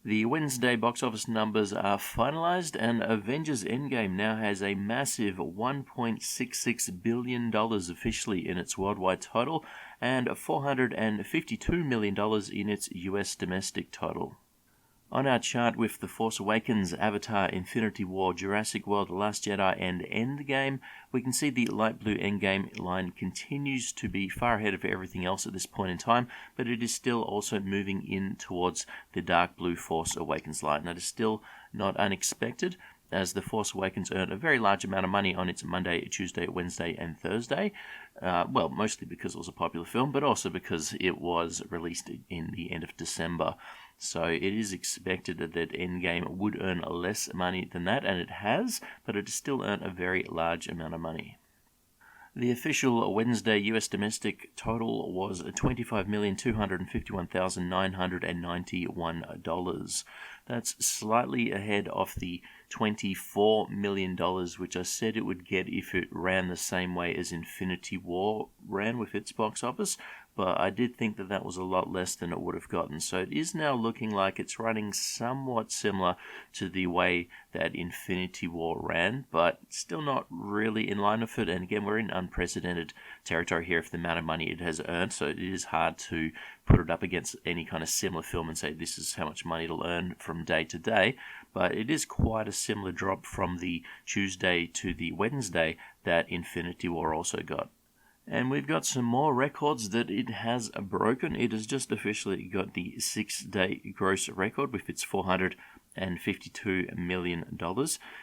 The Wednesday box office numbers are finalized, and Avengers Endgame now has a massive $1.66 billion officially in its worldwide total and $452 million in its US domestic total. On our chart with The Force Awakens, Avatar, Infinity War, Jurassic World, The Last Jedi, and Endgame, we can see the light blue Endgame line continues to be far ahead of everything else at this point in time, but it is still also moving in towards the dark blue Force Awakens line. That is still not unexpected, as The Force Awakens earned a very large amount of money on its Monday, Tuesday, Wednesday, and Thursday. Mostly because it was a popular film, but also because it was released in the end of December. So it is expected that Endgame would earn less money than that, and it has, but it has still earned a very large amount of money. The official Wednesday US domestic total was $25,251,991. That's slightly ahead of the $24 million which I said it would get if it ran the same way as Infinity War ran with its box office, but I did think that that was a lot less than it would have gotten. So it is now looking like it's running somewhat similar to the way that Infinity War ran, but still not really in line with it. And again, we're in unprecedented territory here for the amount of money it has earned, so it is hard to put it up against any kind of similar film and say this is how much money it'll earn from day to day. But it is quite a similar drop from the Tuesday to the Wednesday that Infinity War also got. And we've got some more records that it has broken. It has just officially got the 6-day gross record with its $452 million.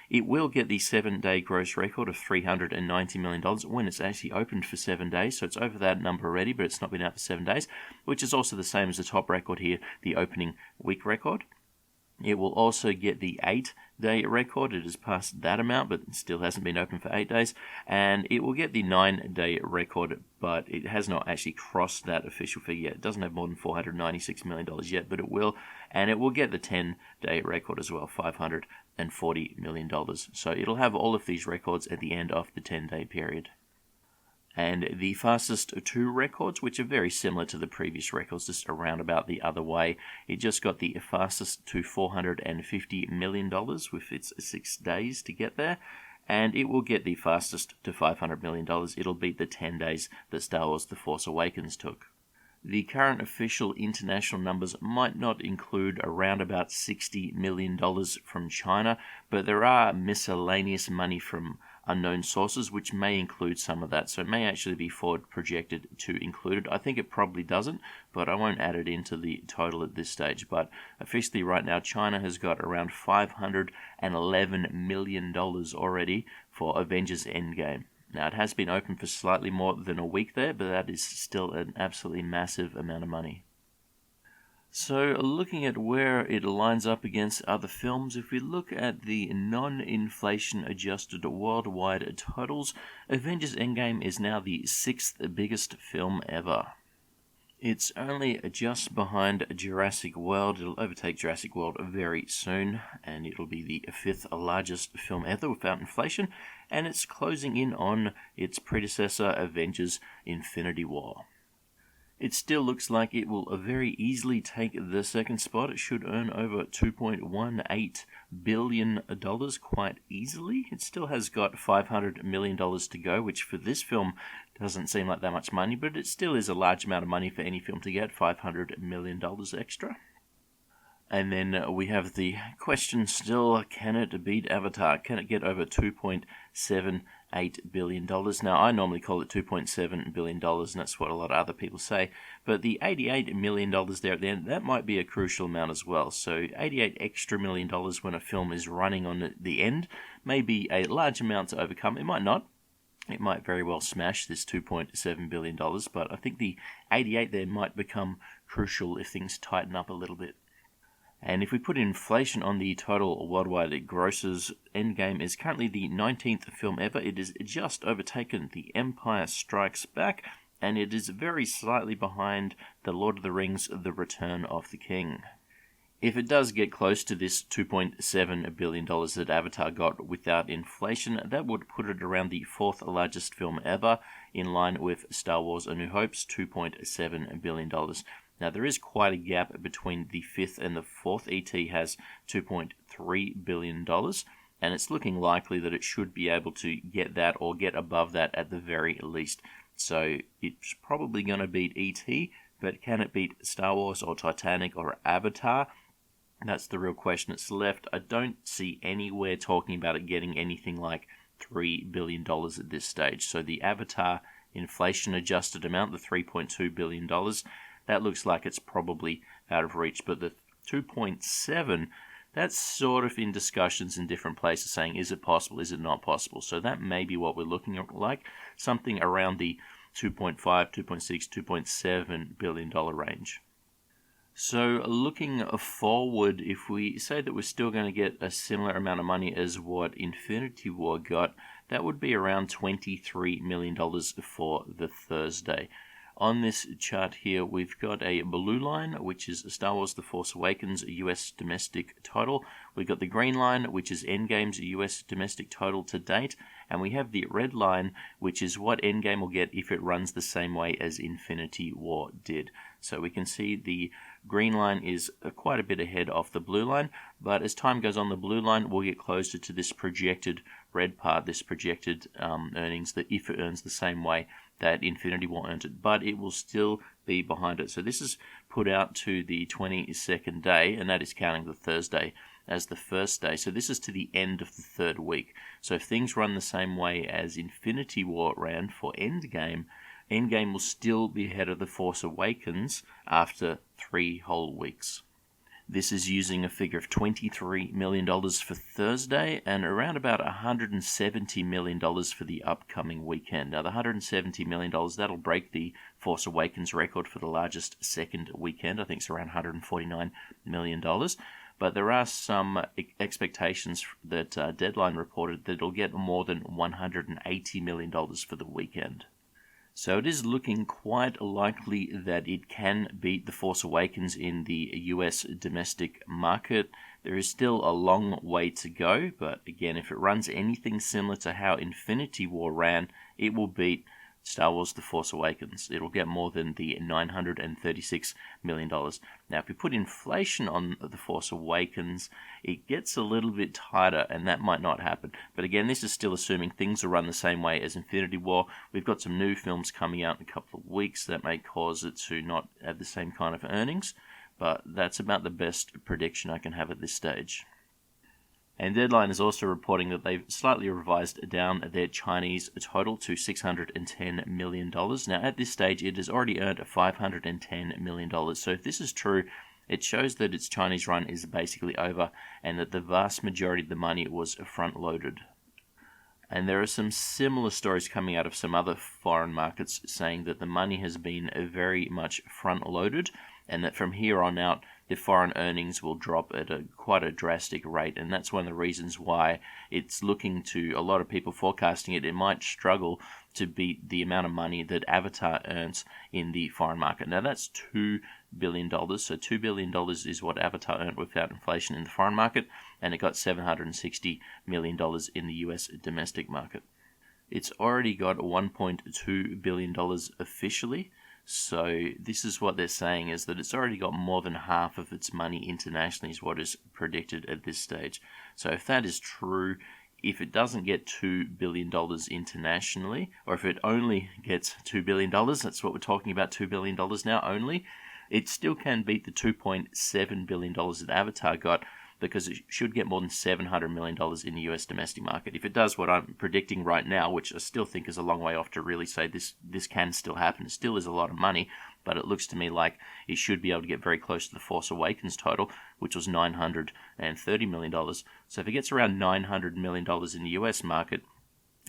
It will get the 7-day gross record of $390 million when it's actually opened for 7 days. So it's over that number already, but it's not been out for 7 days, which is also the same as the top record here, the opening week record. It will also get the 8-day record. It has passed that amount, but still hasn't been open for 8 days. And it will get the 9-day record, but it has not actually crossed that official figure yet. It doesn't have more than $496 million yet, but it will. And it will get the 10-day record as well, $540 million. So it'll have all of these records at the end of the 10-day period. And the fastest 2 records, which are very similar to the previous records, just around about the other way. It just got the fastest to $450 million with its 6 days to get there, and it will get the fastest to $500 million. It'll beat the 10 days that Star Wars The Force Awakens took. The current official international numbers might not include around about $60 million from China, but there are miscellaneous money from unknown sources which may include some of that, so it may actually be forward projected to include it. I think it probably doesn't, but I won't add it into the total at this stage. But officially right now, China has got around $511 million already for Avengers Endgame. Now, it has been open for slightly more than a week there, but that is still an absolutely massive amount of money. So, looking at where it lines up against other films, if we look at the non-inflation adjusted worldwide totals, Avengers Endgame is now the 6th biggest film ever. It's only just behind Jurassic World. It'll overtake Jurassic World very soon, and it'll be the 5th largest film ever without inflation, and it's closing in on its predecessor, Avengers Infinity War. It still looks like it will very easily take the second spot. It should earn over $2.18 billion quite easily. It still has got $500 million to go, which for this film doesn't seem like that much money, but it still is a large amount of money for any film to get, $500 million extra. And then we have the question still, can it beat Avatar? Can it get over $2.78 billion? Now, I normally call it $2.7 billion, and that's what a lot of other people say. But the $88 million there at the end, that might be a crucial amount as well. So $88 extra million when a film is running on the end may be a large amount to overcome. It might not. It might very well smash this $2.7 billion, but I think the 88 there might become crucial if things tighten up a little bit. And if we put inflation on the total worldwide grosses, Endgame is currently the 19th film ever. It has just overtaken The Empire Strikes Back, and it is very slightly behind The Lord of the Rings, The Return of the King. If it does get close to this $2.7 billion that Avatar got without inflation, that would put it around the 4th largest film ever, in line with Star Wars A New Hope's $2.7 billion. Now, there is quite a gap between the fifth and the fourth. ET has $2.3 billion, and it's looking likely that it should be able to get that or get above that at the very least. So it's probably going to beat ET, but can it beat Star Wars or Titanic or Avatar? That's the real question that's left. I don't see anywhere talking about it getting anything like $3 billion at this stage. So the Avatar inflation-adjusted amount, the $3.2 billion, that looks like it's probably out of reach. But the 2.7, that's sort of in discussions in different places saying, is it possible, is it not possible? So that may be what we're looking at, like something around the 2.5, 2.6, $2.7 billion range. So looking forward, if we say that we're still going to get a similar amount of money as what Infinity War got, that would be around $23 million for the Thursday. On this chart here, we've got a blue line, which is Star Wars The Force Awakens US domestic total. We've got the green line, which is Endgame's US domestic total to date. And we have the red line, which is what Endgame will get if it runs the same way as Infinity War did. So we can see the green line is quite a bit ahead of the blue line, but as time goes on, the blue line will get closer to this projected red part, this projected earnings, that if it earns the same way that Infinity War earned it, but it will still be behind it. So this is put out to the 22nd day, and that is counting the Thursday as the first day. So this is to the end of the third week. So if things run the same way as Infinity War ran for Endgame, Endgame will still be ahead of The Force Awakens after 3 whole weeks. This is using a figure of $23 million for Thursday and around about $170 million for the upcoming weekend. Now, the $170 million, that'll break the Force Awakens record for the largest second weekend. I think it's around $149 million. But there are some expectations that Deadline reported that it'll get more than $180 million for the weekend. So it is looking quite likely that it can beat The Force Awakens in the US domestic market. There is still a long way to go, but again, if it runs anything similar to how Infinity War ran, it will beat Star Wars The Force Awakens. It'll get more than the $936 million. Now, if we put inflation on The Force Awakens, it gets a little bit tighter, and that might not happen. But again, this is still assuming things will run the same way as Infinity War. We've got some new films coming out in a couple of weeks that may cause it to not have the same kind of earnings, but that's about the best prediction I can have at this stage. And Deadline is also reporting that they've slightly revised down their Chinese total to $610 million. Now, at this stage, it has already earned $510 million. So if this is true, it shows that its Chinese run is basically over and that the vast majority of the money was front-loaded. And there are some similar stories coming out of some other foreign markets saying that the money has been very much front-loaded and that from here on out, the foreign earnings will drop at quite a drastic rate. And that's one of the reasons why it's looking to, a lot of people forecasting it might struggle to beat the amount of money that Avatar earns in the foreign market. Now, that's $2 billion. So $2 billion is what Avatar earned without inflation in the foreign market, and it got $760 million in the US domestic market. It's already got $1.2 billion officially. So this is what they're saying, is that it's already got more than half of its money internationally is what is predicted at this stage. So if that is true, if it doesn't get $2 billion internationally, or if it only gets $2 billion, that's what we're talking about, $2 billion now only, it still can beat the $2.7 billion that Avatar got, because it should get more than $700 million in the US domestic market. If it does what I'm predicting right now, which I still think is a long way off to really say this can still happen, it still is a lot of money, but it looks to me like it should be able to get very close to the Force Awakens total, which was $930 million. So if it gets around $900 million in the US market,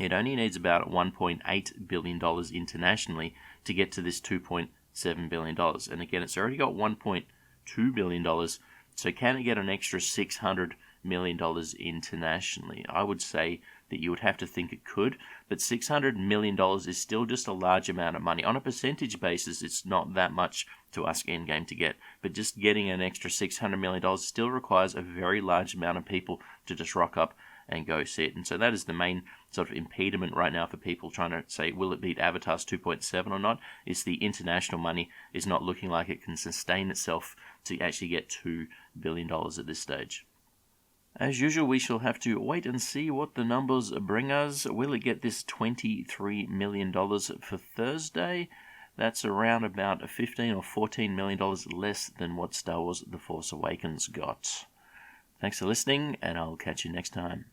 it only needs about $1.8 billion internationally to get to this $2.7 billion. And again, it's already got $1.2 billion. So can it get an extra $600 million internationally? I would say that you would have to think it could, but $600 million is still just a large amount of money. On a percentage basis, it's not that much to ask Endgame to get, but just getting an extra $600 million still requires a very large amount of people to just rock up and go see it. And so that is the main sort of impediment right now for people trying to say, will it beat Avatar's 2.7 or not? Is the international money is not looking like it can sustain itself to actually get $2 billion at this stage. As usual, we shall have to wait and see what the numbers bring us. Will it get this $23 million for Thursday? That's around about $15 or $14 million less than what Star Wars The Force Awakens got. Thanks for listening, and I'll catch you next time.